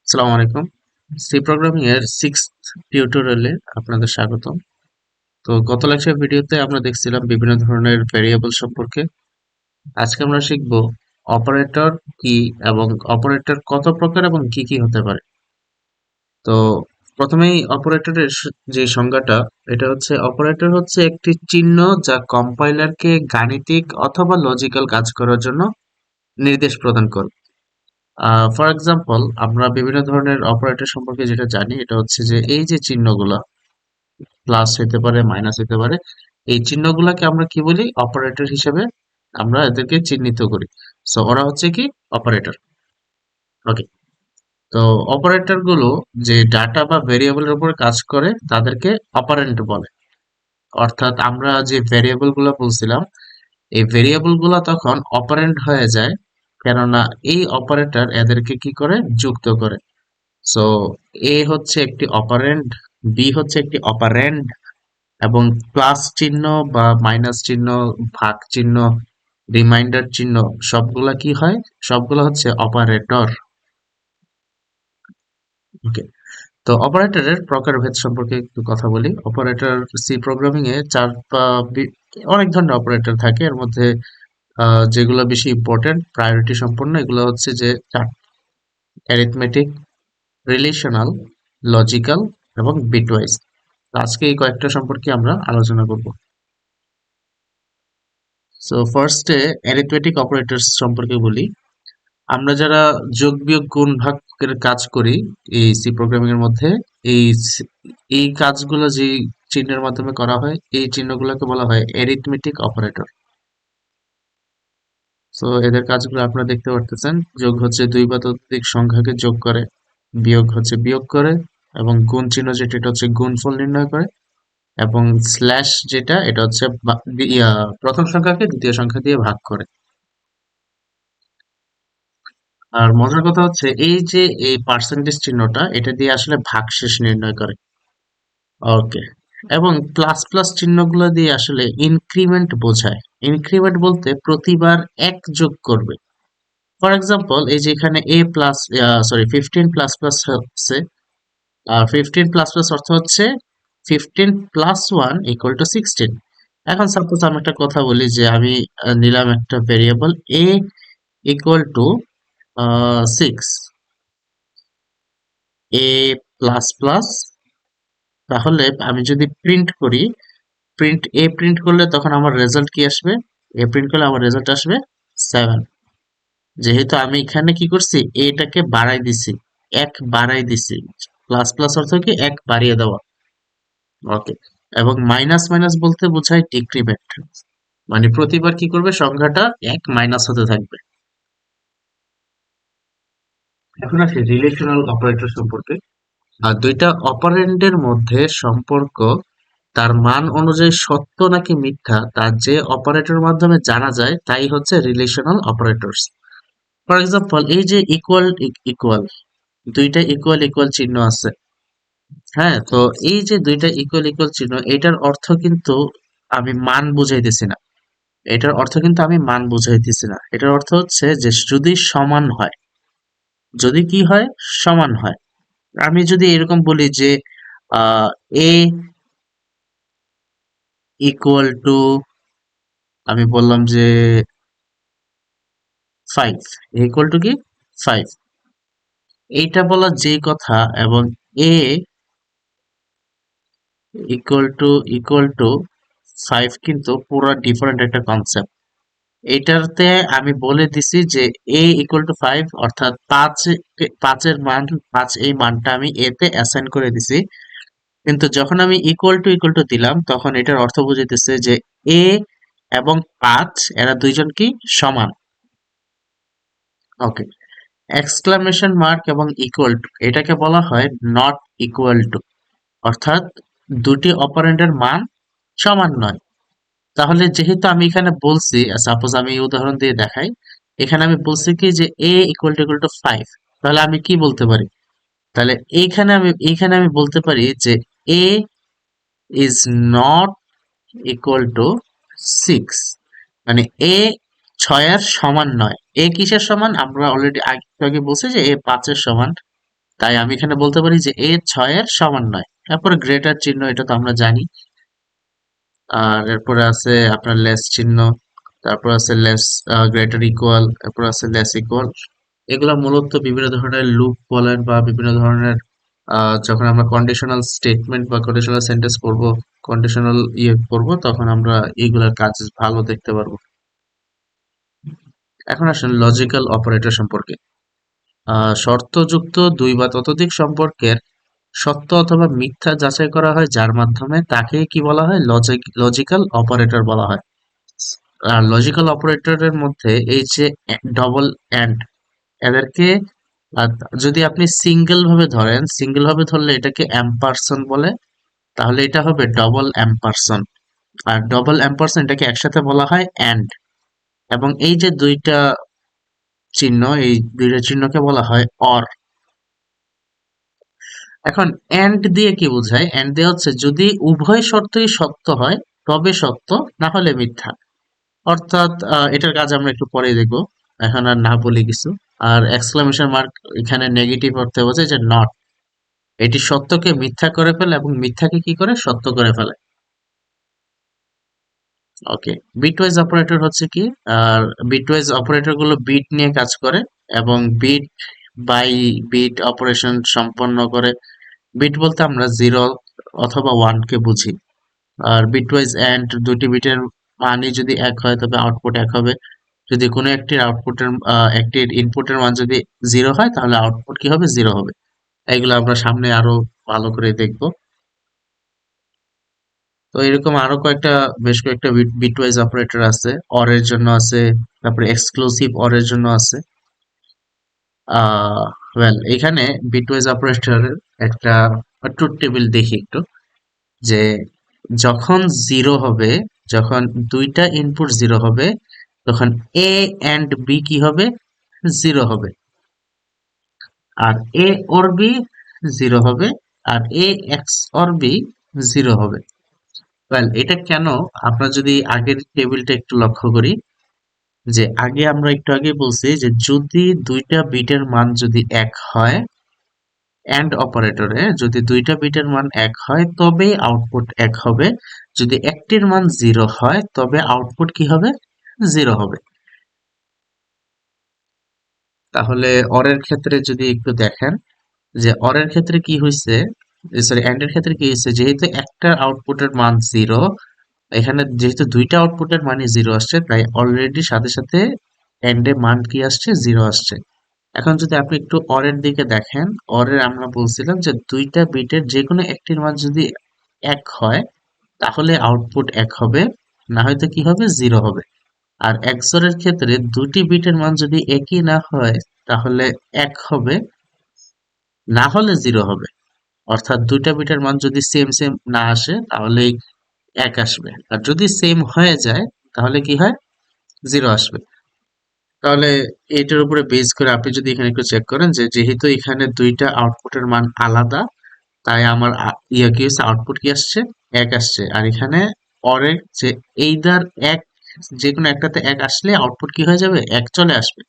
আসসালামু আলাইকুম। C programming এর 6th টিউটোরিয়ালে আপনাদের স্বাগতম। তো গত লেকচার ভিডিওতে আমরা দেখছিলাম বিভিন্ন ধরনের ভেরিয়েবল সম্পর্কে। আজকে আমরা শিখব অপারেটর কি এবং অপারেটর কত প্রকার এবং কি কি হতে পারে। তো প্রথমেই অপারেটরের যে সংজ্ঞাটা, এটা হচ্ছে অপারেটর হচ্ছে একটি চিহ্ন যা কম্পাইলারকে গাণিতিক অথবা লজিক্যাল কাজ করার জন্য নির্দেশ প্রদান করে। ফর এক্সাম্পল, আমরা বিভিন্ন ধরনের অপারেটর সম্পর্কে যেটা জানি, এটা হচ্ছে যে এই যে চিহ্নগুলা প্লাস হতে পারে, মাইনাস হতে পারে, এই চিহ্নগুলাকে আমরা কি বলি? অপারেটর হিসেবে আমরা এদেরকে চিহ্নিত করি। সো ওরা হচ্ছে কি? অপারেটর। ওকে। তো অপারেটর গুলো যে ডাটা বা ভেরিয়েবলের উপর কাজ করে তাদেরকে অপারেন্ড বলে। অর্থাৎ আমরা যে ভেরিয়েবল গুলো বলছিলাম, এই ভেরিয়েবল গুলো তখন অপারেন্ড হয়ে যায়, কেননা এই অপারেটর এদেরকে কি করে? যুক্ত করে। সো এ হচ্ছে একটি অপারেন্ড, বি হচ্ছে একটি অপারেন্ড, এবং প্লাস চিহ্ন বা মাইনাস চিহ্ন, ভাগ চিহ্ন, রিমাইন্ডার চিহ্ন, সবগুলা কি হয়? সবগুলো হচ্ছে অপারেটর। ওকে। তো অপারেটরের প্রকারভেদ সম্পর্কে একটু কথা বলি। অপারেটর সি প্রোগ্রামিং এ অনেক ধরনের অপারেটর থাকে। এর মধ্যে যেগুলো বেশি ইম্পর্টেন্ট, প্রায়োরিটি সম্পন্ন, এগুলো হচ্ছে যে অ্যারিথমেটিক, রিলেশনাল, লজিক্যাল এবং বিটওয়াইজ। আজকে এই কয়েকটা সম্পর্কে আমরা আলোচনা করব। সো ফার্স্টে অ্যারিথমেটিক অপারেটরস সম্পর্কে বলি। আমরা যারা যোগ বিয়োগ গুণ ভাগের কাজ করি এই সি প্রোগ্রামিং এর মধ্যে, এই এই কাজগুলো যে চিহ্নের মাধ্যমে করা হয়, এই চিহ্নগুলোকে বলা হয় অ্যারিথমেটিক অপারেটর। সো এদের কাজগুলো আপনারা দেখতে পারতেছেন। যোগ হচ্ছে দুই বা ততোধিক সংখ্যাকে যোগ করে, বিয়োগ হচ্ছে বিয়োগ করে, এবং গুণ চিহ্ন যেটা, এটা হচ্ছে গুণফল নির্ণয় করে, এবং স্ল্যাশ যেটা, এটা হচ্ছে প্রথম সংখ্যাকে দ্বিতীয় সংখ্যা দিয়ে ভাগ করে। আর মজার কথা হচ্ছে এই যে এই পার্সেন্টেজ চিহ্নটা, এটা দিয়ে আসলে ভাগশেষ নির্ণয় করে। ওকে। এবং প্লাস প্লাস চিহ্নগুলো দিয়ে আসলে ইনক্রিমেন্ট বোঝায়। ইনক্রিমেন্ট বলতে প্রতিবার এক যোগ করবে। ফর এক্সাম্পল, এই যে এখানে এ প্লাস, সরি, 15++ হচ্ছে, আর 15++ অর্থ হচ্ছে 15+1 = 16। এখন সাপোজ আমি একটা কথা বলি যে আমি নিলাম একটা ভেরিয়েবল এ = 6, এ প্লাস প্লাস, তাহলে আমি যদি প্রিন্ট করি, প্রিন্ট করলে তখন আমার রেজাল্ট কি আসবে? এ প্রিন্ট করলে আমার রেজাল্ট আসবে 7। যেহেতু আমি এখানে কি করছি, এটাকে বাড়াই দিছি, এক বাড়াই দিছি। প্লাস প্লাস অর্থ কি? এক বাড়িয়ে দেওয়া। ওকে। এবং মাইনাস মাইনাস বলতে বোঝায় ডিক্রিমেন্ট, মানে প্রতিবার কি করবে? সংখ্যাটা এক মাইনাস হতে থাকবে। এখন আসি রিলেশনাল অপারেটর সম্পর্কে। আর দুইটা অপারেন্ডের মধ্যে সম্পর্ক তার মান অনুযায়ী সত্য নাকি মিথ্যা তা যে অপারেটর মাধ্যমে জানা যায় তাই হচ্ছে রিলেশনাল অপারেটরস। ফর এক্সাম্পল, এই যে ইকুয়াল ইকুয়াল, দুইটা ইকুয়াল ইকুয়াল চিহ্ন আছে। হ্যাঁ, তো এই যে দুইটা ইকুয়াল ইকুয়াল চিহ্ন, এটার অর্থ কিন্তু আমি মান বুঝাইতেছি না। এটার অর্থ কিন্তু আমি মান বুঝাইতেছি না। এটার অর্থ হচ্ছে যে যদি সমান হয়, যদি কি হয়? সমান হয়। আমি যদি এরকম বলি যে আহ এ ইকুয়াল টু, আমি বললাম যে 5, ইকুয়াল টু কি? 5, এইটা বলা যেই কথা, এবং এ ইকুয়াল টু 5 কিন্তু পুরো ডিফারেন্ট একটা কনসেপ্ট। এইটাতে আমি বলে দিছি যে এ ইকুয়াল টু 5, অর্থাৎ 5, 5-এর মান 5, এই মানটা আমি এ তে অ্যাসাইন করে দিছি। কিন্তু যখন আমি ইকুয়াল টু দিলাম, তখন এটার অর্থ বুঝাইতেছে যে এ এবং 5 এরা দুইজন কি? সমান। ওকে। এক্সক্লামেশন মার্ক এবং ইকুয়াল টু, এটাকে বলা হয় নট ইকুয়াল টু, অর্থাৎ দুটি অপারেন্ডের মান সমান নয়। তাহলে যেহেতু আমি এখানে বলছি, সাপোজ আমি এই উদাহরণ দিয়ে দেখাই, এখানে আমি বলছি কি যে এ ইকুয়াল টু 5, তাহলে আমি কি বলতে পারি? তাহলে এইখানে আমি বলতে পারি যে a is not equal two 6, মানে এ 6-এর সমান নয়। এ কিসের সমান? আমরা অলরেডি আগে আগে বলছি যে এ 5-এর সমান। তাই আমি এখানে বলতে পারি যে এ 6 এর সমান নয়। তারপরে গ্রেটার চিহ্ন, এটা তো আমরা জানি। আর এরপরে আছে আপনার লেস চিহ্ন, তারপর আছে লেস, গ্রেটার ইকুয়াল, এরপর আছে লেস ইকুয়াল। এগুলা মূলত বিভিন্ন ধরনের লুপ বলেন বা বিভিন্ন ধরনের যখন আমরা কন্ডিশনাল স্টেটমেন্ট বা কন্ডিশনাল সেন্টেন্স করব, কন্ডিশনাল করব, তখন আমরা এইগুলার কাজ ভালো দেখতে পারবো। এখন আসেন লজিক্যাল অপারেটর সম্পর্কে। শর্তযুক্ত দুই বা ততোধিক সম্পর্কের সত্য অথবা মিথ্যা যাচাই করা হয় যার মাধ্যমে, তাকে কি বলা হয়? লজিক্যাল অপারেটর বলা হয়। আর লজিক্যাল অপারেটরের মধ্যে এই যে ডবল অ্যান্ড, এদেরকে আহ, যদি আপনি সিঙ্গেল ভাবে ধরেন, সিঙ্গেল ভাবে ধরলে এটাকে অ্যাম্পারসন বলে, তাহলে এটা হবে ডবল অ্যাম্পারসন। আর ডবল অ্যাম্পারসন এটাকে একসাথে বলা হয় অ্যান্ড। এবং এই যে দুইটা চিহ্ন, এই দুইটা চিহ্নকে বলা হয় অর। এখন এন্ড দিয়ে কি বোঝায়? এন্ড দিয়ে হচ্ছে যদি উভয় শর্তই সত্য হয় তবে সত্য, না হলে মিথ্যা। অর্থাৎ এটার কাজ আমরা একটু পরে দেখবো, এখন আর না বলি কিছু। আর এক্সক্লামেশন মার্ক এখানে নেগেটিভ অর্থে বোঝায় যে নট, এটি সত্যকে মিথ্যা করে ফেলে এবং মিথ্যাকে কি করে? সত্য করে ফেলে। ওকে, বিটওয়াইজ অপারেটর হচ্ছে কি? আর বিটওয়াইজ অপারেটর গুলো বিট নিয়ে কাজ করে এবং বিট বাই বিট অপারেশন সম্পন্ন করে। বিট বলতে আমরা জিরো অথবা ওয়ান কে বুঝি। আর বিটওয়াইজ এন্ড, দুটি বিটের মানই যদি এক হয় তবে আউটপুট এক হবে। যদি কোনো একটির আউটপুটের একটির ইনপুটের মান যদি জিরো হয় তাহলে আউটপুট কি হবে? জিরো হবে। এগুলো আমরা সামনে আরো ভালো করে দেখব। তো এরকম আরো কয়েকটা, বেশ কয়েকটা বিটওয়াইজ অপারেটর আছে। অর এর জন্য আছে, তারপরে এক্সক্লুসিভ অর এর জন্য আছে। আহ ওয়েল, এখানে বিটওয়াইজ অপারেটরের একটা ট্রুথ টেবিল দেখি একটু, যে যখন জিরো হবে, যখন দুইটা ইনপুট জিরো হবে, তখন এ এন্ড বি কি হবে? জিরো হবে। আর এ ওর বি জিরো হবে। আর এ এক্স অর বি জিরো হবে। ওয়েল, এটা কেন? আমরা যদি আগের টেবিলটা একটু লক্ষ্য করি, যে আগে আমরা একটু আগে বলছি যে যদি দুইটা বিটের মান যদি এক হয়, এন্ড অপারেটরে যদি দুইটা বিটের মান এক হয় তবেই আউটপুট এক হবে। যদি একটির মান জিরো হয় তবে আউটপুট কি হবে? জিরো হবে। তাহলে অরের ক্ষেত্রে যদি একটু দেখেন, যে অরের ক্ষেত্রে কি হয়েছে, সরি এন্ড এর ক্ষেত্রে কি হয়েছে, যেহেতু একটা আউটপুটের মান জিরো, এখানে যেহেতু দুইটা আউটপুটের মানই জিরো আসছে, তাই অলরেডি সাথে সাথে এন্ড এ মান কি আসছে? জিরো আসছে। এখন যদি আপনি একটু অরের দিকে দেখেন, অরের আমরা বলছিলাম যে দুইটা বিটের যে কোনো একটির মান যদি এক হয় তাহলে আউটপুট এক হবে, না হয়তো কি হবে? জিরো হবে। আর XOR এর ক্ষেত্রে দুটি বিটের মান যদি একই না হয় তাহলে এক হবে, না হলে জিরো হবে। অর্থাৎ দুইটা বিটের মান যদি সেম সেম না আসে তাহলেই এক আসবে, আর যদি সেম হয়ে যায় তাহলে কি হয়? জিরো আসবে। তাহলে এটার উপরে বেস করে আপনি যদি এখানে একটু চেক করেন, যে যেহেতু এখানে দুইটা আউটপুটের মান আলাদা, তাই আমার কি হচ্ছে? আউটপুট কি আসছে? এক আসছে। আর এখানে অরের যে এইদার এক, যে কোনো একটাতে এক আসলে আউটপুট কি হয়ে যাবে? এক চলে আসবে।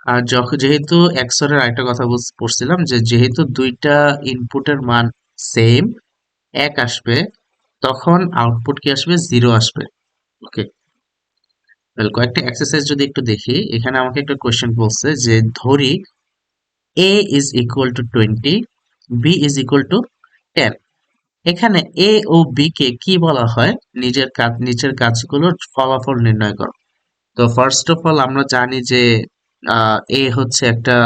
আর যখন যেহেতু XOR এর আরেকটা কথা পড়ছিলাম, যে যেহেতু দুইটা ইনপুটের মান সেম, এক আসবে, তখন আউটপুট কি আসবে? জিরো আসবে। ওকে, কয়েকটা এক্সারসাইজ যদি একটু দেখি, এখানে আমাকে একটা কোয়েশ্চেন বলছে যে ধরি a is equal to 20, b is equal to 10। এখানে এ ও বি কে কি বলা হয়? নিজের কাজ, নিচের কাজগুলোর ফলাফল নির্ণয় করো। তো ফার্স্ট অফ অল আমরা জানি যে এ হচ্ছে একটা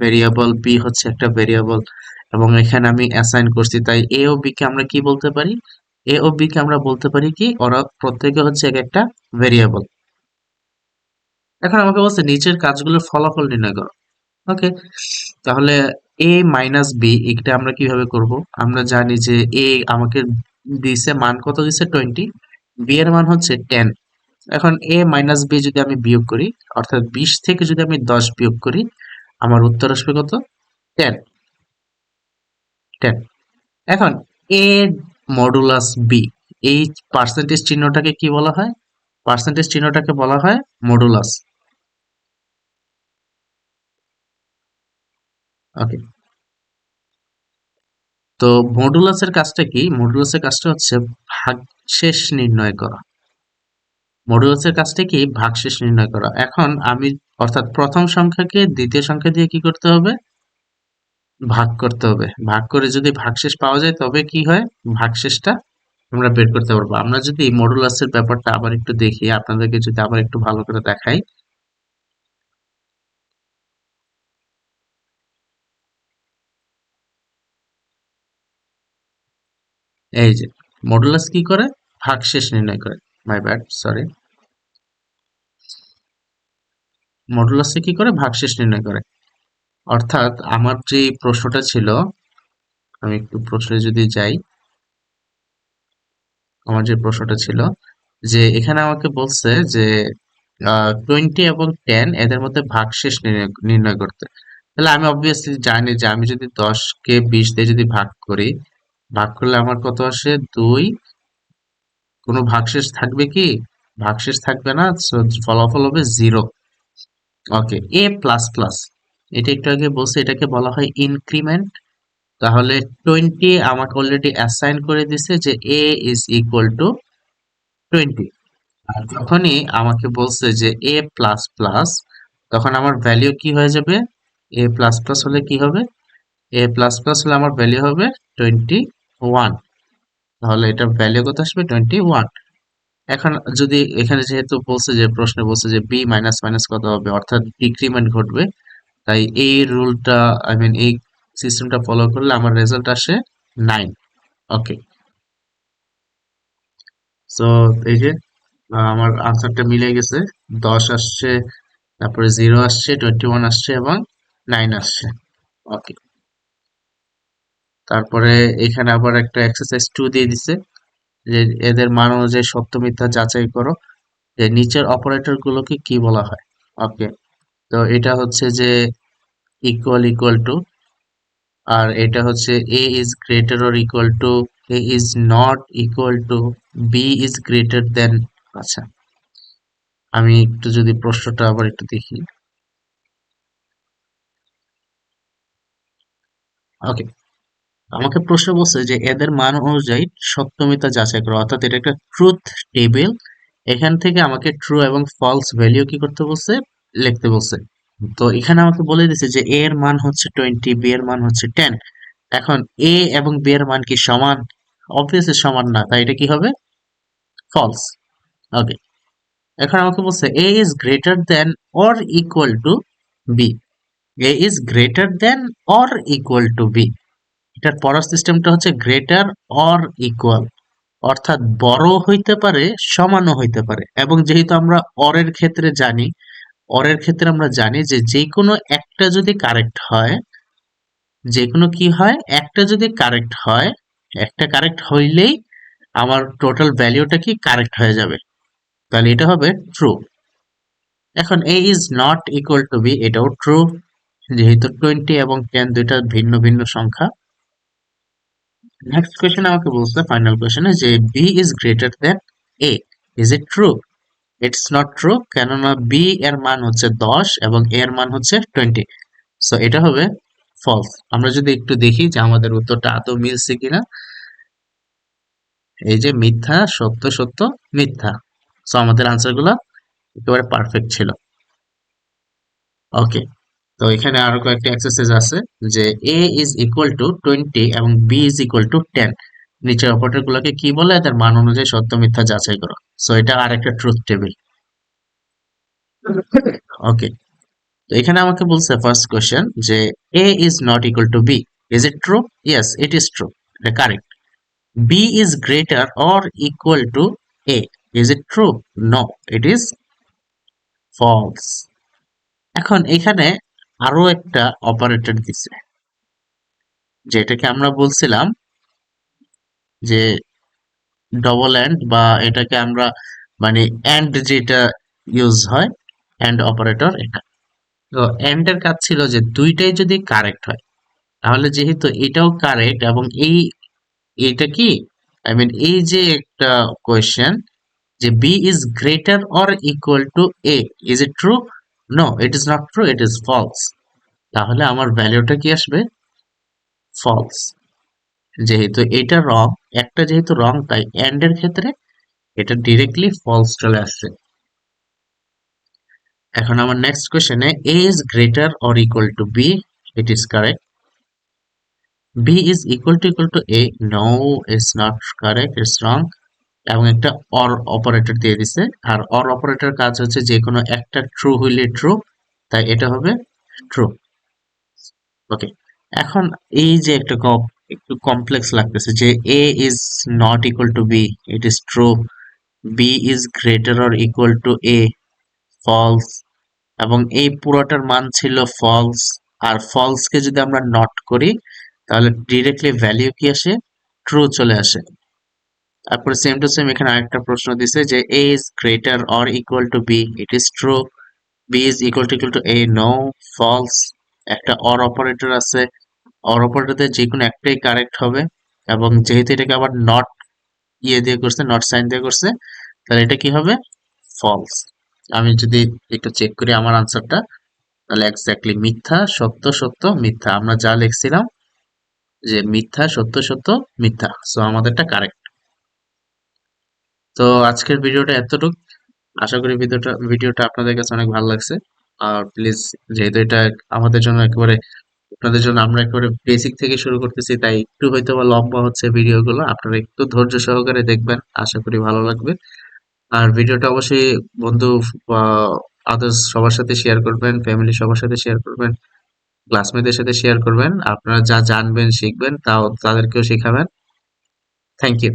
ভেরিয়েবল, বি হচ্ছে একটা ভেরিয়েবল, এবং এখানে আমি অ্যাসাইন করছি, তাই এ ও বি কে আমরা কি বলতে পারি? এ ও বি কে আমরা বলতে পারি কি, ওরা প্রত্যেকে হচ্ছে এক একটা ভেরিয়েবল। এখন আমাকে বলছে নিচের কাজগুলোর ফলাফল নির্ণয় করো। ওকে, তাহলে এ মাইনাস বি এটা আমরা কিভাবে করব? আমরা জানি যে এ আমাকে দিছে, মান কত দিছে? 20, বি এর মান হচ্ছে 10। এখন এ মাইনাস বি যদি আমি বিয়োগ করি, অর্থাৎ 20 থেকে যদি আমি 10 বিয়োগ করি, আমার উত্তর আসবে কত? 10। 10। এখন এ মডুলাস বি, এই পার্সেন্টেজ চিহ্নটাকে কি বলা হয়? পার্সেন্টেজ চিহ্নটাকে বলা হয় মডুলাস। ওকে, তো মডুলাসের কাজটা কি? মডুলাসের কাজটা হচ্ছে ভাগশেষ নির্ণয় করা। মডুলাসের কাজটা কি? ভাগশেষ নির্ণয় করা। এখন আমি অর্থাৎ প্রথম সংখ্যাকে দ্বিতীয় সংখ্যা দিয়ে কি করতে হবে? ভাগ করতে হবে। ভাগ করে যদি ভাগশেষ পাওয়া যায় তবে কি হয়? ভাগশেষটা আমরা বের করতে পারবো। আমরা যদি মডুলাসের ব্যাপারটা আবার একটু দেখি, আপনাদেরকে যদি আবার একটু ভালো করে দেখাই। এই যে মডুলাস কি করে? ভাগশেষ নির্ণয় করে। My bad, sorry. মডুলাসে কি করে? ভাগশেষ নির্ণয় করে। অর্থাৎ আমার যে প্রশ্নটা ছিল, আমি একটু প্রশ্নে যদি যাই, আমার যে প্রশ্নটা ছিল যে এখানে আমাকে বলছে যে 20 এবং 10 এদের মধ্যে ভাগশেষ নির্ণয় করতে। তাহলে আমি অবভিয়াসলি জানি যে আমি যদি 10 কে 20 দিয়ে যদি ভাগ করি, ভাগ করলে আমার কত আসে? 2। কোনো ভাগশেষ থাকবে কি? ভাগশেষ থাকবে না, so ফলাফল হবে 0। ওকে, এ প্লাস প্লাস, এটা একটু আগে বলছে, এটাকে বলা হয় ইনক্রিমেন্ট। তাহলে 20 আমাকে অলরেডি অ্যাসাইন করে দিছে যে এ ইজ ইকুয়াল টু 20। আর যখনই আমাকে বলছে যে এ প্লাস প্লাস, তখন আমার ভ্যালিউ কি হয়ে যাবে? এ প্লাস প্লাস হলে কি হবে? এ প্লাস প্লাস হলে আমার ভ্যালিউ হবে 21। তাহলে এটার ভ্যালিউ কত আসবে? 21। এখন যদি এখানে যেহেতু বলছে যে প্রশ্নে বলছে যে বি মাইনাস মাইনাস কত হবে, অর্থাৎ ডিক্রিমেন্ট ঘটবে, তাই এই রুলটা, আই মিন এই সিস্টেমটা ফলো করলে আমার রেজাল্ট আসে 9। ওকে, সো এই যে আমার আনসারটা মিলে গেছে। 10 আসছে, তারপরে 0 আসছে, 21 আসছে এবং 9 আসছে। ওকে, তারপরে এখানে আবার একটা এক্সারসাইজ 2 দিয়ে দিছে যে এদের মান অনুযায়ী সত্য মিথ্যা যাচাই করো, যে নিচের অপারেটর গুলোকে কি বলা হয়। ওকে, তো এটা হচ্ছে যে ইকুয়াল ইকুয়াল টু, আর এটা হচ্ছে a is greater or equal to, A is not equal to, b is greater than. আচ্ছা, আমি একটু যদি প্রশ্নটা আবার একটু দেখি। ওকে, আমাকে প্রশ্ন বলছে যে এদের মান অনুযায়ী সত্যমিথ্যা যাচাই করো, অর্থাৎ এটা একটা ট্রুথ টেবিল। এখান থেকে আমাকে ট্রু এবং ফলস ভ্যালিউ কি করতে বলছে? লিখতে বলছে। তো এখানে আমাকে বলে দিছে যে এ এর মান হচ্ছে 20, বি এর মান হচ্ছে 10। এখন এ এবং বি এর মান কি সমান? অবভিয়াসলি সমান না, তাই এটা কি হবে? ফলস। ওকে, এখন আমাকে বলছে a is greater than or equal to b. A is greater than or equal to b. এটার পড়ার সিস্টেমটা হচ্ছে গ্রেটার অর ইকুয়াল, অর্থাৎ বড় হইতে পারে, সমানও হইতে পারে। এবং যেহেতু আমরা অরের ক্ষেত্রে জানি, অরের ক্ষেত্রে আমরা জানি যে যে কোনো একটা যদি কারেক্ট হয়, যে কোনো কি হয়, একটা যদি কারেক্ট হয়, একটা কারেক্ট হইলেই আমার টোটাল ভ্যালিউটা কি কারেক্ট হয়ে যাবে, তাহলে এটা হবে ট্রু। এখন a is not equal to b, এটাও ট্রু, যেহেতু 20 এবং 10 দুইটা ভিন্ন ভিন্ন সংখ্যা। নেক্সট কোয়েশ্চেন আমাকে বলছে, ফাইনাল কোয়েশ্চেনে, যে B is greater than A, is it true? It's not true, কেননা বি এর মান হচ্ছে 10 এবং এ এর মান হচ্ছে 20। সো এটা হবে ফলস। আমরা যদি একটু দেখি যে আমাদের উত্তরটা আদৌ মিলছে কিনা। এই যে মিথ্যা সত্য সত্য মিথ্যা, সো আমাদের আনসার গুলো একেবারে পারফেক্ট ছিল। ওকে, তো এখানে আরো কয়েকটা এক্সারসাইজ আছে, যে এ ইজ ইকুয়াল টু 20 এবং বি ইজ ইকুয়াল টু 10, নিচের অপারেটর গুলোকে কি বলে, তার মান অনুযায়ী সত্য মিথ্যা যাচাই করো। সো এটা আর একটা ট্রুথ টেবিল। ওকে, তো এখানে আমাকে বলছে ফার্স্ট কোশ্চেন যে a is not equal to b, is it true? Yes, it is true, এটা correct. B is greater or equal to A, is it true? No, it is false. এখন এখানে আরো একটা অপারেটর দিছে, যেটাকে আমরা বলছিলাম যে ডবল এন্ড, বা এটাকে আমরা মানে এন্ড যেটা ইউজ হয়, এন্ড অপারেটর এটা। তো এন্ড এর কাজ ছিল যে দুইটাই যদি কারেক্ট হয়, তাহলে যেহেতু এটাও কারেক্ট এবং এইটা কি, আই মিন এই যে একটা কোয়েশ্চেন, যে B is greater or equal to A, is it true? No, it is not true, it is false. তাহলে আমার ভ্যালুটা কি আসবে? ফলস। যেহেতু এটা রং, একটা যেহেতু রং, তাই এন্ড এর ক্ষেত্রে এটা ডিরেক্টলি ফলস চলে আসছে। এখন আমার নেক্সট কোশ্চেনে a is greater or equal to b, it is correct. b is equal to a, no, it's not correct, it's wrong. এবং একটা অর অপারেটর দিয়ে দিছে, আর অর অপারেটর কাজ হচ্ছে যে কোনো একটা ট্রু হইলে ট্রু, তাই এটা হবে ট্রু। ওকে, এখন এই যে একটা একটু কমপ্লেক্স লাগতেছে যে a is not equal to b, it is true. b is greater or equal to a, false. এবং এই পুরোটার মান ছিল ফলস, আর ফলস কে যদি আমরা নট করি তাহলে ডিরেক্টলি ভ্যালিউ কি আসে? ট্রু চলে আসে। তারপরে সেম টু সেম এখানে আরেকটা প্রশ্ন দিছে যে a is greater or equal to b, it is true. b is equal to a, no, false. একটা অর অপারেটর আছে, অর অপারেটরদের যে কোনো একটাই কারেক্ট হবে, এবং যেহেতু এটাকে আবার নট ইয়ে দিয়ে করছে, নট সাইন দিয়ে করছে, তাহলে এটা কি হবে? ফলস। আমি যদি একটু চেক করি আমার আনসারটা, তাহলে এক্স্যাক্টলি মিথ্যা সত্য সত্য মিথ্যা, আমরা যা লিখছিলাম যে মিথ্যা সত্য সত্য মিথ্যা, সো আমাদেরটা কারেক্ট। তো আজকের ভিডিওটা এতটুকু। আশা করি ভিডিওটা আপনাদের কাছে অনেক ভালো লাগছে। আর প্লিজ, যেহেতু এটা আমাদের জন্য একেবারে, আপনাদের জন্য আমরা একেবারে বেসিক থেকে শুরু করতেছি, তাই একটু হয়তো বা লম্বা হচ্ছে ভিডিওগুলো, আপনারা একটু ধৈর্য সহকারে দেখবেন, আশা করি ভালো লাগবে। আর ভিডিওটা অবশ্যই বন্ধু বা আদার্স সবার সাথে শেয়ার করবেন, ফ্যামিলি সবার সাথে শেয়ার করবেন, ক্লাসমেটদের সাথে শেয়ার করবেন। আপনারা যা জানবেন শিখবেন তাও তাদেরকেও শেখাবেন। Thank you.